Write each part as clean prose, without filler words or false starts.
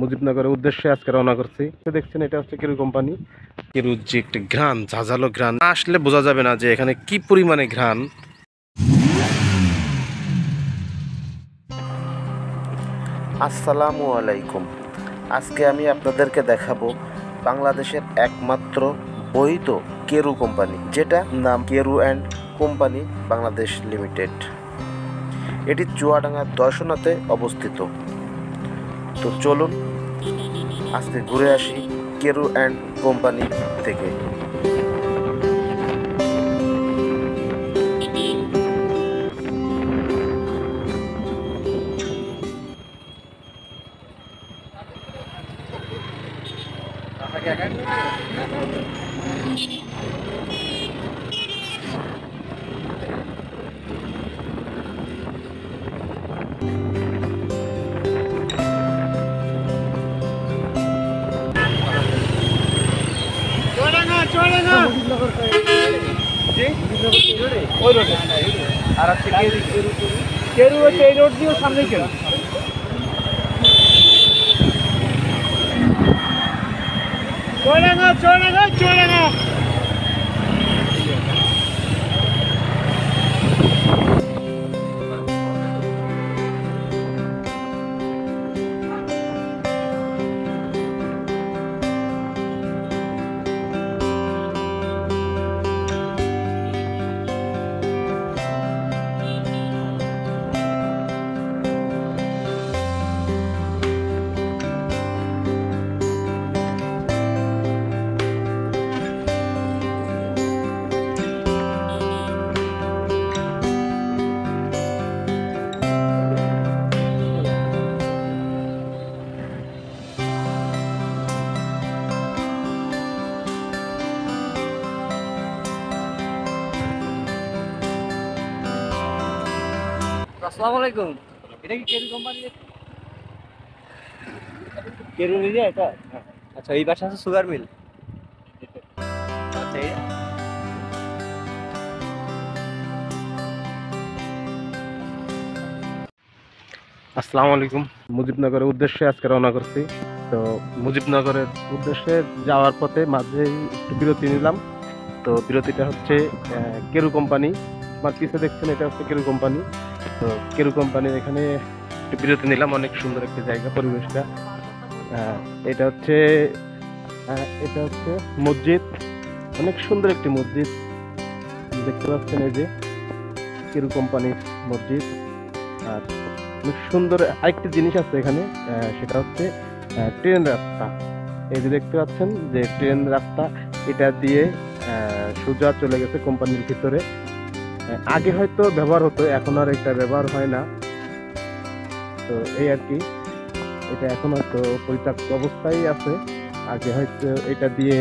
মুজিবনগরের উদ্দেশ্যে আজকে রওনা করছি। তো দেখছেন এটা হচ্ছে কেরু কোম্পানি। কেরুর যে একটা ঘ্রাণ, ঝাঁঝালো ঘ্রাণ, না আসলে বোঝা যাবে না যে এখানে কি পরিমাণে ঘ্রাণ। আসসালামু আলাইকুম। আজকে আমি আপনাদেরকে দেখাবো বাংলাদেশের একমাত্র বৈধ কেরু কোম্পানি, যেটা নাম Keru and company Bangladesh limited. এটি চুয়াডাঙ্গা দর্শনাতে অবস্থিত। তো চলুন আজকে ঘুরে আসি কেরু অ্যান্ড কোম্পানি থেকে। কেরু হচ্ছে এই রোড দিয়ে সামনে কেরু। চুয়াডাঙ্গা আসসালামু আলাইকুম। এটা কি কেরু কোম্পানি? কেরু এরিয়া এটা? আচ্ছা, এই পাশে আছে সুগার মিল। আচ্ছা, আসসালামু আলাইকুম। মুজিবনগরের উদ্দেশ্যে আজকে রওনা করছি। তো মুজিবনগরের উদ্দেশ্যে যাওয়ার পথে মাঝেই একটু বিরতি নিলাম। তো বিরতিটা হচ্ছে কেরু কোম্পানি। আমার পিছিয়ে দেখছেন এটা হচ্ছে কেরু কোম্পানি। তো কেরু কোম্পানির এখানে একটু বিরতি নিলাম। অনেক সুন্দর একটা জায়গা, পরিবেশটা। এটা হচ্ছে মসজিদ, অনেক সুন্দর একটি মসজিদ দেখতে পাচ্ছেন। এই যে কেরু কোম্পানির মসজিদ। আর অনেক সুন্দর আরেকটি জিনিস আছে এখানে, সেটা হচ্ছে ট্রেন রাস্তা। এই যে দেখতে পাচ্ছেন যে ট্রেন রাস্তা, এটা দিয়ে সোজা চলে গেছে কোম্পানির ভিতরে। আগে হয়তো ব্যবহার হতো, এখন আর এটা ব্যবহার হয় না। তো এই আর কি, এটা এখন হয়তো পরিত্যক্ত অবস্থায় আছে। আগে হয়তো এটা দিয়ে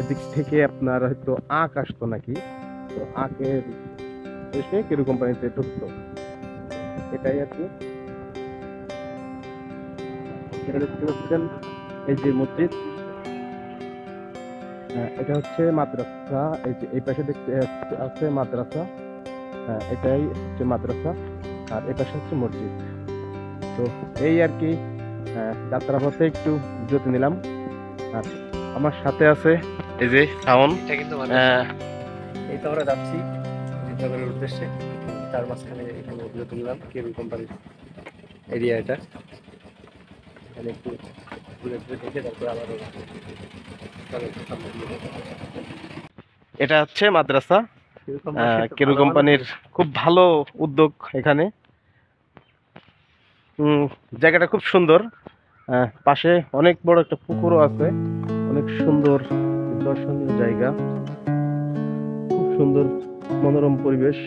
এদিক থেকে আপনার হয়তো আখ আসতো নাকি, তো আখের এসে কেরু কোম্পানিতে ঢুকতো। এটাই আর কি। এটা দেখতে পাচ্ছেন এই যে মসজিদ, এটা হচ্ছে মাদ্রাসা। এই যে এই পাশে দেখতে আছে মাদ্রাসা, এটাই হচ্ছে মাদ্রাসা। আর এই পাশে হচ্ছে মসজিদ। তো এই আর কি, যাত্রাপথে একটু বিরতি নিলাম। আর আমার সাথে আছে এই যে শাওন। এটা কিন্তু এই তো আমরা যাচ্ছি মুজিবনগরের উদ্দেশ্যে। তার মাঝখানে এখানে বিরতি নিলাম। কেরু কোম্পানির এরিয়া এটা। এখানে একটু ঘুরে ঘুরে দেখে তারপরে আবার এটা হচ্ছে মাদ্রাসা। কেরু কোম্পানির খুব ভালো উদ্যোগ এখানে। জায়গাটা খুব সুন্দর। পাশে অনেক বড় একটা পুকুরও আছে। অনেক সুন্দর দর্শনীয় জায়গা, খুব সুন্দর মনোরম পরিবেশ।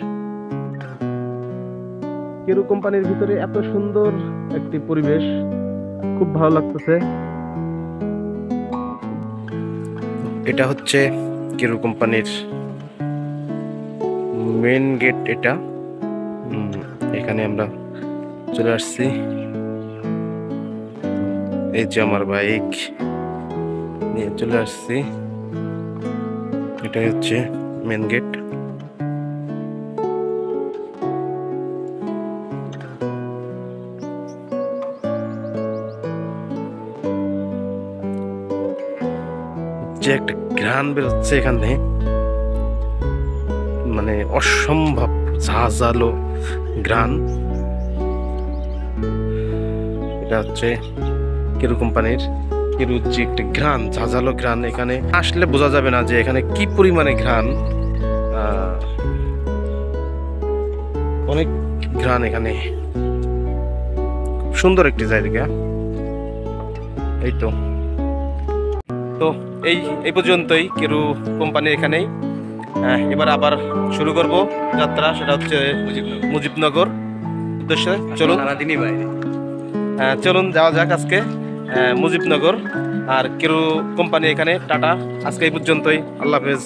কেরু কোম্পানির ভিতরে এত সুন্দর একটি পরিবেশ, খুব ভালো লাগতেছে। এটা হচ্ছে কেরু কোম্পানির মেন গেট। এটা এখানে আমরা চলে আসছি। এই যে আমার বাইক নিয়ে চলে আসছি। এটাই হচ্ছে মেন গেট। যে একটা ঘ্রাণ বেরোচ্ছে এখানে, মানে অসম্ভব ঝাঁঝালো ঘ্রাণ। এটা হচ্ছে কেরু কোম্পানির কেরুর যে একটা ঘ্রাণ, ঝাঁঝালো ঘ্রাণ। এখানে আসলে বোঝা যাবে না যে এখানে কি পরিমাণে ঘ্রাণ, অনেক ঘ্রাণ এখানে। সুন্দর একটি জায়গা। এই তো তো এই পর্যন্তই কেরু কোম্পানির এখানেই। এবার আবার শুরু করব যাত্রা, সেটা হচ্ছে মুজিবনগর উদ্দেশ্যে। চলুন সারাদিনই বাইরে। চলুন যাওয়া যাক আজকে মুজিবনগর। আর কেরু কোম্পানি এখানে। টাটা, আজকে এই পর্যন্তই। আল্লাহ হাফেজ।